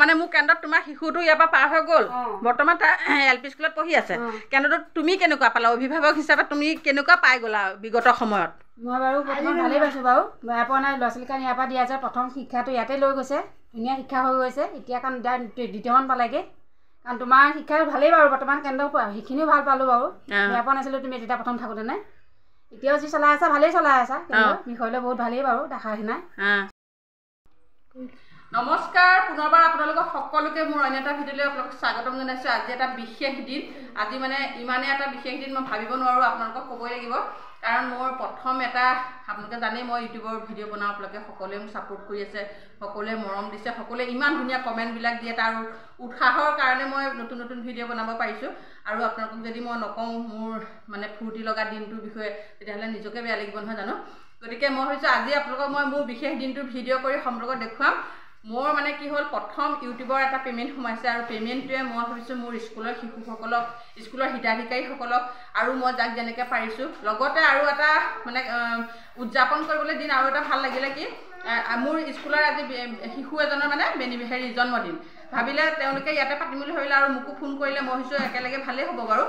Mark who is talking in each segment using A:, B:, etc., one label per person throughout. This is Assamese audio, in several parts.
A: মানে মোৰ কেন্দ্ৰত তোমাৰ শিশুটো ইয়াৰ পৰা পাৰ হৈ গ'ল বৰ্তমান LP স্কুলত পঢ়ি আছে কেন্দ্ৰটোত তুমি কেনেকুৱা পালা অভিভাৱক হিচাপে তুমি কেনেকুৱা পাই গ'লা বিগত সময়ত
B: মই বাৰু প্ৰথম ভালেই পাইছোঁ বাৰু বেয়া পোৱা নাই ল'ৰা ছোৱালীক ইয়াৰ পৰা দিয়া যায় প্ৰথম শিক্ষাটো ইয়াতে লৈ গৈছে ধুনীয়া শিক্ষা হৈ গৈছে এতিয়া কাৰণ দ্বিতীয়মান পালেগৈ কাৰণ তোমাৰ শিক্ষা ভালেই বাৰু বৰ্তমান কেন্দ্ৰ সেইখিনিও ভাল পালোঁ বাৰু বেয়া পোৱা নাছিলোঁ তুমি তেতিয়া প্ৰথম থাকোঁতে নে এতিয়াও যি চলাই আছা ভালেই চলাই আছা কেন্দ্ৰ বিষয়লৈ বহুত ভালেই বাৰু দেখা নাই
A: নমস্কাৰ পুনৰবাৰ আপোনালোকক সকলোকে মোৰ অন্য এটা ভিডিঅ'লৈ আপোনালোকক স্বাগতম জনাইছোঁ আজি এটা বিশেষ দিন আজি মানে ইমানেই এটা বিশেষ দিন মই ভাবিব নোৱাৰোঁ আপোনালোকক ক'বই লাগিব কাৰণ মোৰ প্ৰথম এটা আপোনালোকে জানেই মই ইউটিউবৰ ভিডিঅ' বনাওঁ আপোনালোকে সকলোৱে মোক ছাপোৰ্ট কৰি আছে সকলোৱে মৰম দিছে সকলোৱে ইমান ধুনীয়া কমেণ্টবিলাক দিয়ে তাৰ উৎসাহৰ কাৰণে মই নতুন নতুন ভিডিঅ' বনাব পাৰিছোঁ আৰু আপোনালোকক যদি মই নকওঁ মোৰ মানে ফূৰ্তি লগা দিনটোৰ বিষয়ে তেতিয়াহ'লে নিজকে বেয়া লাগিব নহয় জানো গতিকে মই ভাবিছোঁ আজি আপোনালোকক মই মোৰ বিশেষ দিনটোৰ ভিডিঅ' কৰি সম্পৰ্কত দেখুৱাম মোৰ মানে কি হ'ল প্ৰথম ইউটিউবৰ এটা পে'মেণ্ট সোমাইছে আৰু পে'মেণ্টটোৱে মই ভাবিছোঁ মোৰ স্কুলৰ শিশুসকলক স্কুলৰ হিতাধিকাৰীসকলক আৰু মই যাক যেনেকৈ পাৰিছোঁ লগতে আৰু এটা মানে উদযাপন কৰিবলৈ দিন আৰু এটা ভাল লাগিলে কি মোৰ স্কুলৰ আজি শিশু এজনৰ মানে জন্মদিন ভাবিলে তেওঁলোকে ইয়াতে পাতিম বুলি ভাবিলে আৰু মোকো ফোন কৰিলে মই ভাবিছোঁ একেলগে ভালেই হ'ব বাৰু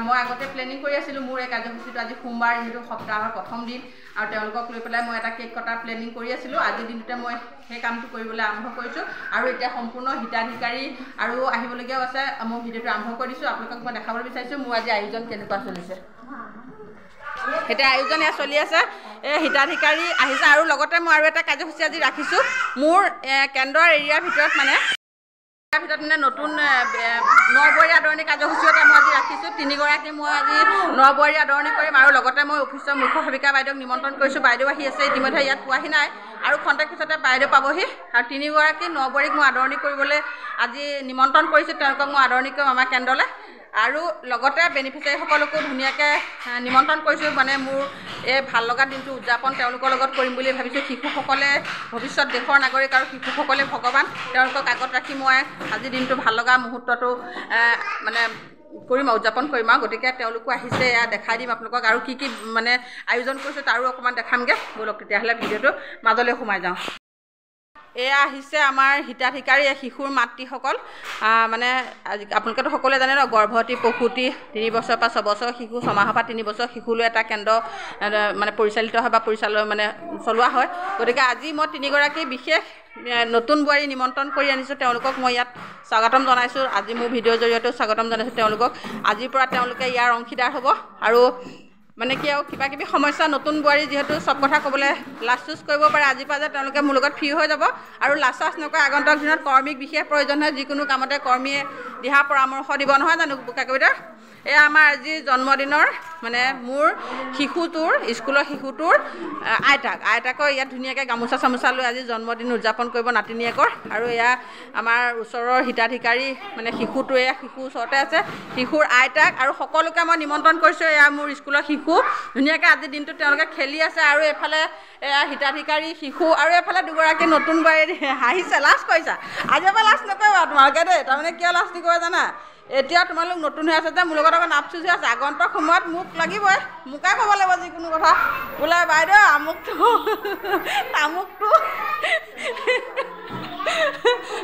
A: মই আগতে প্লেনিং কৰি আছিলোঁ মোৰ এই কাৰ্যসূচীটো আজি সোমবাৰ যিহেতু সপ্তাহৰ প্ৰথম দিন আৰু তেওঁলোকক লৈ পেলাই মই এটা কেক কটাৰ প্লেনিং কৰি আছিলোঁ আজিৰ দিনটোতে মই সেই কামটো কৰিবলৈ আৰম্ভ কৰিছোঁ আৰু এতিয়া সম্পূৰ্ণ হিতাধিকাৰী আৰু আহিবলগীয়াও আছে মই ভিডিঅ'টো আৰম্ভ কৰিছোঁ আপোনালোকক মই দেখাবলৈ বিচাৰিছোঁ মোৰ আজি আয়োজন কেনেকুৱা চলিছে এতিয়া আয়োজন এয়া চলি আছে এই হিতাধিকাৰী আহিছে আৰু লগতে মই আৰু এটা কাৰ্যসূচী আজি ৰাখিছোঁ মোৰ কেন্দ্ৰৰ এৰিয়াৰ ভিতৰত মানে নতুন নৱবোৱাৰী আদৰণি কাৰ্যসূচী এটা মই আজি ৰাখিছোঁ 3গৰাকী মই আজি নৱবোৱাৰী আদৰণি কৰিম আৰু লগতে মই অফিচৰ মুখ্য সেৱিকা বাইদেউক নিমন্ত্ৰণ কৰিছোঁ বাইদেউ আহি আছে ইতিমধ্যে ইয়াত পোৱাহি নাই আৰু খন্তেক পিছতে বাইদেউ পাবহি আৰু 3গৰাকী নৱবোৱাৰীক মই আদৰণি কৰিবলৈ আজি নিমন্ত্ৰণ কৰিছোঁ তেওঁলোকক মই আদৰণি কৰিম আমাৰ কেন্দ্ৰলৈ আৰু লগতে বেনিফিচিয়াৰীসকলকো ধুনীয়াকৈ নিমন্ত্ৰণ কৰিছোঁ মানে মোৰ এই ভাল লগা দিনটো উদযাপন তেওঁলোকৰ লগত কৰিম বুলি ভাবিছোঁ শিশুসকলে ভৱিষ্যত দেশৰ নাগৰিক আৰু শিশুসকলে ভগৱান তেওঁলোকক আগত ৰাখি মই আজিৰ দিনটো ভাল লগা মুহূৰ্তটো মানে কৰিম উদযাপন কৰিম আৰু গতিকে তেওঁলোকো আহিছে এয়া দেখাই দিম আপোনালোকক আৰু কি মানে আয়োজন কৰিছোঁ তাৰো অকণমান দেখামগৈ ব'লক তেতিয়াহ'লে ভিডিঅ'টো মাজলৈ সোমাই যাওঁ এয়া আহিছে আমাৰ হিতাধিকাৰী শিশুৰ মাতৃসকল মানে আপোনালোকেতো সকলোৱে জানে ন গৰ্ভৱতী প্ৰসূতি 3 বছৰৰ পৰা 6 বছৰ শিশু 6 মাহৰ পৰা 3 বছৰ শিশুলৈ এটা কেন্দ্ৰ মানে পৰিচালিত হয় বা মানে চলোৱা হয় গতিকে আজি মই 3গৰাকী বিশেষ নতুন বোৱাৰী নিমন্ত্ৰণ কৰি আনিছোঁ তেওঁলোকক মই ইয়াত স্বাগতম জনাইছোঁ আজি মোৰ ভিডিঅ'ৰ জৰিয়তেও স্বাগতম জনাইছোঁ তেওঁলোকক আজিৰ পৰা তেওঁলোকে ইয়াৰ অংশীদাৰ হ'ব আৰু মানে কি আৰু কিবা কিবি সমস্যা নতুন বোৱাৰী যিহেতু চব কথা ক'বলৈ লাজ চুজ কৰিব পাৰে আজিৰ পৰা যে তেওঁলোকে মোৰ লগত ফ্ৰী হৈ যাব আৰু লাজ চাজ নকৰে আগন্তুক দিনত কৰ্মীক বিশেষ প্ৰয়োজন হয় যিকোনো কামতে কৰ্মীয়ে দিহা পৰামৰ্শ দিব নহয় জানো বোকা কবিতা এয়া আমাৰ আজি জন্মদিনৰ মানে মোৰ শিশুটোৰ স্কুলৰ শিশুটোৰ আইতাকৰ ইয়াত ধুনীয়াকৈ গামোচা চামোচা লৈ আজি জন্মদিন উদযাপন কৰিব নাতিনীয়েকৰ আৰু এয়া আমাৰ ওচৰৰ হিতাধিকাৰী মানে শিশুটোৱে শিশুৰ ওচৰতে আছে শিশুৰ আইতাক আৰু সকলোকে মই নিমন্ত্ৰণ কৰিছোঁ এয়া মোৰ স্কুলৰ শিশু ধুনীয়াকৈ আজিৰ দিনটো তেওঁলোকে খেলি আছে আৰু এইফালে এয়া হিতাধিকাৰী শিশু আৰু এইফালে 2গৰাকী নতুন বোৱাৰী হাঁহিছে লাজ কৰিছা আজিৰ পৰা লাজ নকৰিবা তোমালোকে দেই তাৰমানে কিয় লাজ নকৰিবা জানা এতিয়া তোমালোক নতুন হৈ আছে যে মোৰ লগত অকণ আপচুচ হৈ আছে আগন্তুক সময়ত মোক লাগিবই মোকে ক'ব লাগিব যিকোনো কথা বোলে বাইদেউ আমুকটো তামুকটো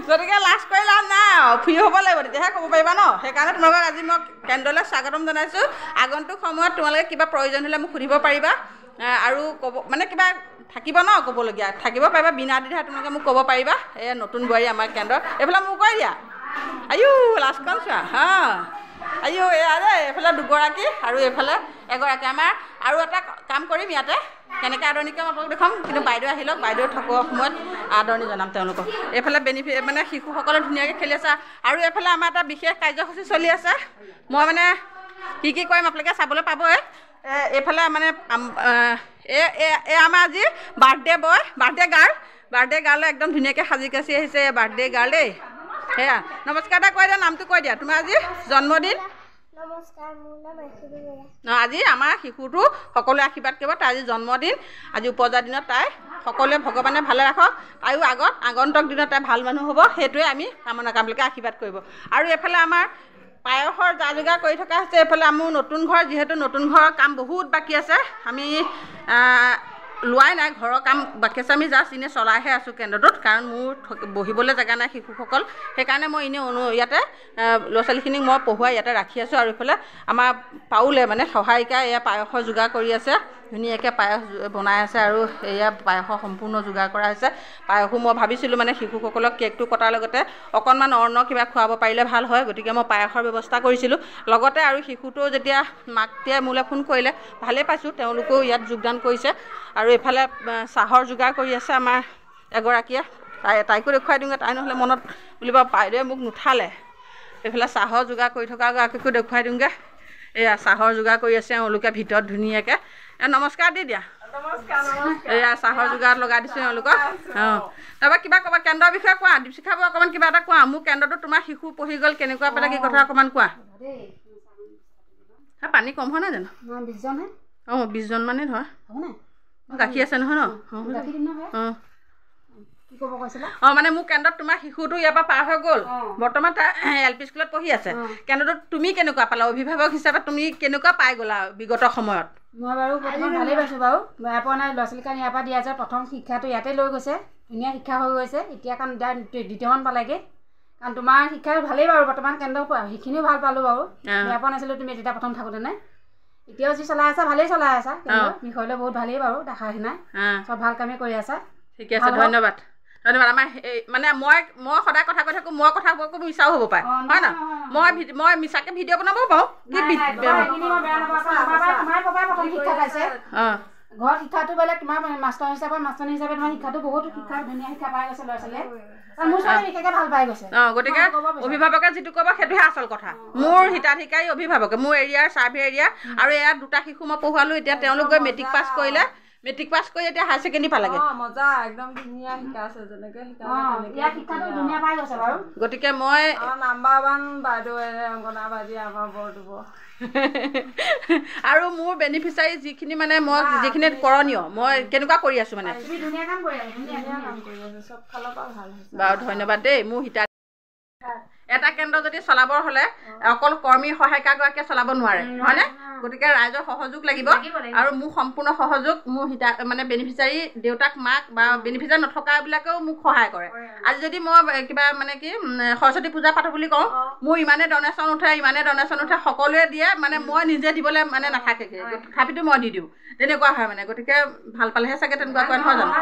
A: গতিকে লাজ কৰি লাভ নাই ফ্ৰী হ'ব লাগিব তেতিয়াহে ক'ব পাৰিবা ন সেইকাৰণে তোমালোকক আজি মই কেন্দ্ৰলৈ স্বাগতম জনাইছোঁ আগন্তুক সময়ত তোমালোকে কিবা প্ৰয়োজন হ'লে মোক সুধিব পাৰিবা আৰু ক'ব মানে কিবা থাকিব ন ক'বলগীয়া থাকিব পাৰিবা বিনা দ্বিধাই তোমালোকে মোক ক'ব পাৰিবা এই নতুন বোৱাৰী আমাৰ কেন্দ্ৰত এইফালে মোক কৈ দিয়া আয়ো লাষ্টখন চোৱা আয়ো এয়া দেই এইফালে 2গৰাকী আৰু এইফালে 1গৰাকী আমাৰ আৰু এটা কাম কৰিম ইয়াতে কেনেকৈ আদৰণি কৰিম আপোনালোক দেখুৱাম কিন্তু বাইদেউ আহি লওক বাইদেউ থকাৰ সময়ত আদৰণি জনাম তেওঁলোকক এইফালে মানে শিশুসকলে ধুনীয়াকৈ খেলি আছে আৰু এইফালে আমাৰ এটা বিশেষ কাৰ্যসূচী চলি আছে মই মানে কি কৰিম আপোনালোকে চাবলৈ পাবই এইফালে মানে এই আমাৰ আজি বাৰ্থডে গাৰ্ল একদম ধুনীয়াকৈ সাজি কাচি আহিছে বাৰ্থডে গাৰ্ল দেই সেয়া নমস্কাৰ এটা কৈ দিয়া নামটো কৈ দিয়া তোমাৰ আজি জন্মদিন
C: নমস্কাৰ মোৰ নাম আইছুৰী বৰা
A: আজি আমাৰ শিশুটো সকলোৱে আশীৰ্বাদ কৰিব তাই আজি জন্মদিন আজি উপজা দিনত তাই সকলোৱে ভগৱানে ভালে ৰাখক তাইও আগন্তুক দিনত তাই ভাল মানুহ হ'ব সেইটোৱে আমি কামনা কামলৈকে আশীৰ্বাদ কৰিব আৰু এইফালে আমাৰ পায়সৰ যা যোগাৰ কৰি থকা হৈছে এইফালে মোৰ নতুন ঘৰ যিহেতু নতুন ঘৰৰ কাম বহুত বাকী আছে আমি লোৱাই নাই, ঘৰৰ কাম বাকি আছে, আমি জাষ্ট এনেই চলাইহে আছোঁ কেন্দ্ৰটোত, কাৰণ মোৰ বহিবলৈ জেগা নাই শিশুসকল, সেইকাৰণে মই এনেই ইয়াতে ল'ৰা ছোৱালীখিনিক মই পঢ়ুৱাই ইয়াতে ৰাখি আছোঁ। আৰু এইফালে আমাৰ পাউলে মানে সহায়িকা এয়া পায়সৰ যোগাৰ কৰি আছে, ধুনীয়াকৈ পায়স বনাই আছে, আৰু এয়া পায়সৰ সম্পূৰ্ণ যোগাৰ কৰা হৈছে। পায়সো মই ভাবিছিলোঁ মানে শিশুসকলক কেকটো কটাৰ লগতে অকণমান অন্ন কিবা খুৱাব পাৰিলে ভাল হয়, গতিকে মই পায়সৰ ব্যৱস্থা কৰিছিলোঁ। লগতে আৰু শিশুটো যেতিয়া মাকটিয়ে মোলৈ ফোন কৰিলে, ভালেই পাইছোঁ, তেওঁলোকেও ইয়াত যোগদান কৰিছে। আৰু এইফালে চাহৰ যোগাৰ কৰি আছে আমাৰ এগৰাকীয়ে, তাইকো দেখুৱাই দিওঁগৈ, তাই নহ'লে মনত বুলিব বাইদেৱে মোক নুঠালে। এইফালে চাহৰ যোগাৰ কৰি থকা গৰাকীকো দেখুৱাই দিওঁগৈ, এয়া চাহৰ যোগাৰ কৰি আছে এওঁলোকে ভিতৰত ধুনীয়াকৈ। নমস্কাৰ দি দিয়া, এয়া চাহৰ যোগাৰত লগাই দিছোঁ এওঁলোকক। তাৰপৰা কিবা ক'বা কেন্দ্ৰৰ বিষয়ে কোৱা, দীপশিখা বৌ, অকণমান কিবা এটা কোৱা। মোৰ কেন্দ্ৰটোত তোমাৰ শিশু পঢ়ি গ'ল, কেনেকুৱা পেলাই কি কথা অকণমান কোৱা। পানী কম হোৱা নাই জানো? 20জন মানে ধৰ গাখীৰ আছে নহয় ন? মানে মোৰ কেন্দ্ৰত তোমাৰ শিশুটো ইয়াৰ পৰা পাৰ হৈ গ'ল, বৰ্তমান তাই LP স্কুলত পঢ়ি আছে। কেন্দ্ৰটোত তুমি কেনেকুৱা পালা, অভিভাৱক হিচাপে তুমি কেনেকুৱা পাই গ'লা বিগত সময়ত?
B: মই বাৰু বৰ্তমান ভালেই পাইছোঁ বাৰু, বেয়া পোৱা নাই। ল'ৰা ছোৱালীক কাৰণ ইয়াৰ পৰা দিয়া যায়, প্ৰথম শিক্ষাটো ইয়াতে লৈ গৈছে, ধুনীয়া শিক্ষা হৈ গৈছে। এতিয়া কাৰণ দ্বিতীয়মান পালেগৈ, কাৰণ তোমাৰ শিক্ষা ভালেই বাৰু, বৰ্তমান কেন্দ্ৰৰ সেইখিনিও ভাল পালোঁ বাৰু, বেয়া পোৱা নাছিলোঁ তুমি তেতিয়া প্ৰথম থাকোঁতে নে। এতিয়াও যি চলাই আছা ভালেই চলাই আছা, বিষয়লৈ বহুত ভালেই বাৰু, দেখা নাই চব ভাল কামেই কৰি আছা।
A: ঠিকে আছে, ধন্যবাদ ধন্যবাদ। আমাৰ মানে মই সদায় কথা কৈ থাকোঁ, মই কথা কৈ মিছাও হ'ব পাৰে, হয় ন? মই মিছাকৈ ভিডিঅ' বনাব পাৰোঁ।
B: ঘৰত শিক্ষাটো বেলেগ, তোমাৰ মাষ্টৰ হিচাপে তোমাৰ শিক্ষাটো বহুত শিক্ষা, ধুনীয়া শিক্ষা পাই গৈছে ল'ৰা ছোৱালীয়ে, মোৰ ছোৱালী বিশেষকৈ ভাল পাই গৈছে।
A: গতিকে অভিভাৱকে যিটো ক'ব সেইটোহে আচল কথা। মোৰ হিতাধিকাৰী অভিভাৱকে, মোৰ এৰিয়াৰ চাৰ্ভে এৰিয়া, আৰু এয়া 2টা শিশু মই পঢ়ুৱালোঁ। এতিয়া তেওঁলোক গৈ মেট্ৰিক পাছ কৰিলে, মেট্ৰিক পাছ কৰি এতিয়া হায়াৰ ছেকেণ্ডেৰী পালেগৈ।
D: মজা, একদম ধুনীয়া শিকাইছে, যেনেকৈ
A: গতিকে মই
D: নাম্বাৰ 1 বাইদেউ অংগনাবাদী আমাৰ বৰদুব।
A: আৰু মোৰ বেনিফিচাৰী যিখিনি মানে মই যিখিনি কৰণীয় মই কেনেকুৱা কৰি আছোঁ মানে
D: চব ফালৰ পৰা ভাল হৈছে
A: বাৰু। ধন্যবাদ দেই। মোৰ এটা কেন্দ্ৰ যদি চলাবৰ হ'লে অকল কৰ্মী সহায়িকাগৰাকীয়ে চলাব নোৱাৰে, হয়নে? গতিকে ৰাইজৰ সহযোগ লাগিব, আৰু মোৰ সম্পূৰ্ণ সহযোগ মোৰ মানে বেনিফিচাৰী দেউতাক মাক বা বেনিফিচাৰী নথকাবিলাকেও মোক সহায় কৰে। আজি যদি মই কিবা মানে কি সৰস্বতী পূজা পাতোঁ বুলি কওঁ, মোৰ ইমানে ডনেশ্যন উঠে সকলোৱে দিয়ে, মানে মই নিজে দিবলৈ মানে নাথাকেগৈ, তথাপিতো মই দি দিওঁ, তেনেকুৱা হয় মানে। গতিকে ভাল পালেহে চাগে তেনেকুৱা কয়, নহয় জানো?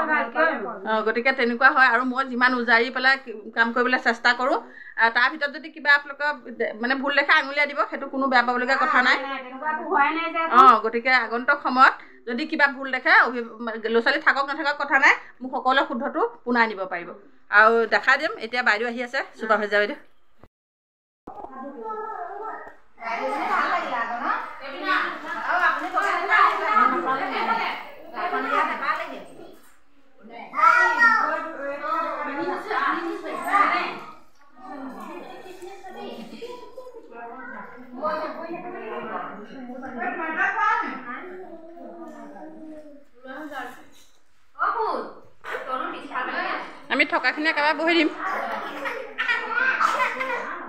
A: গতিকে তেনেকুৱা হয়। আৰু মই যিমান উজাৰি পেলাই কাম কৰিবলৈ চেষ্টা কৰোঁ, তাৰ ভিতৰত যদি কিবা আপোনালোকৰ মানে ভুল লেখা আঙুলিয়াই দিব, সেইটো কোনো বেয়া পাবলগীয়া কথা নাই। গতিকে আগন্তুক সময়ত যদি কিবা ভুল দেখে, ল'ৰা ছোৱালী থাকক নাথাকক কথা নাই, মোক সকলোৱে শুদ্ধটো পুনাই নিব পাৰিব, আৰু দেখাই দিম। এতিয়া বাইদেউ আহি আছে, চুপাৰভাইজাৰ বাইদেউ। আমি থকাখিনি একেবাৰে বহি দিম।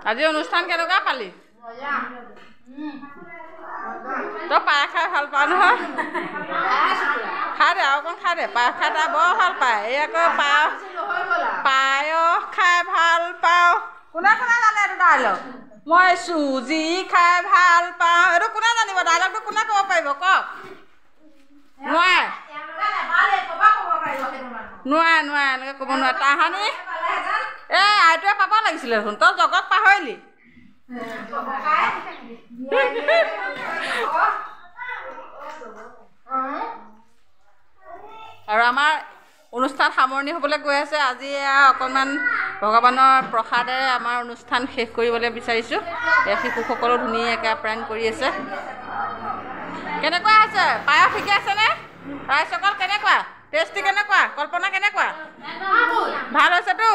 A: আজি অনুষ্ঠান কেনেকুৱা পালি? তই পায়স খাই ভাল পাওঁ নহয়, খাই দে আৰু অকণ খাই দে। পায়স খাই তাই বৰ ভাল পায়। এই আকৌ পায়স খাই ভাল পাওঁ। কোনে কোনে জানে এইটো ডাইলগ? মই চুজি খাই ভাল পাওঁ। এইটো কোনে জানিব? ডাইলগটো কোনে ক'ব পাৰিব? কওক। নোৱাৰে এনেকৈ ক'ব নোৱাৰে। তাহানি আইটোৱে পাব লাগিছিলে দেখোন, তই জগত পাহৰিলি। আৰু আমাৰ অনুষ্ঠান সামৰণি হ'বলৈ গৈ আছে। আজি অকণমান ভগৱানৰ প্ৰসাদেৰে আমাৰ অনুষ্ঠান শেষ কৰিবলৈ বিচাৰিছোঁ। শিশুসকলেও ধুনীয়াকৈ আপ্যায়ন কৰি আছে। কেনেকুৱা হৈছে পায়স? ঠিকে আছেনে? ৰাইজসকল কেনেকুৱা? টেষ্টি কেনেকুৱা? কল্পনা কেনেকুৱা? ভাল হৈছেতো?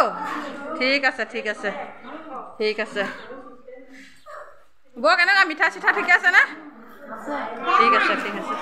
A: ঠিক আছে ঠিক আছে ঠিক আছে। বৌ কেনেকুৱা? মিঠা চিঠা ঠিকে আছেনে? ঠিক আছে ঠিক আছে।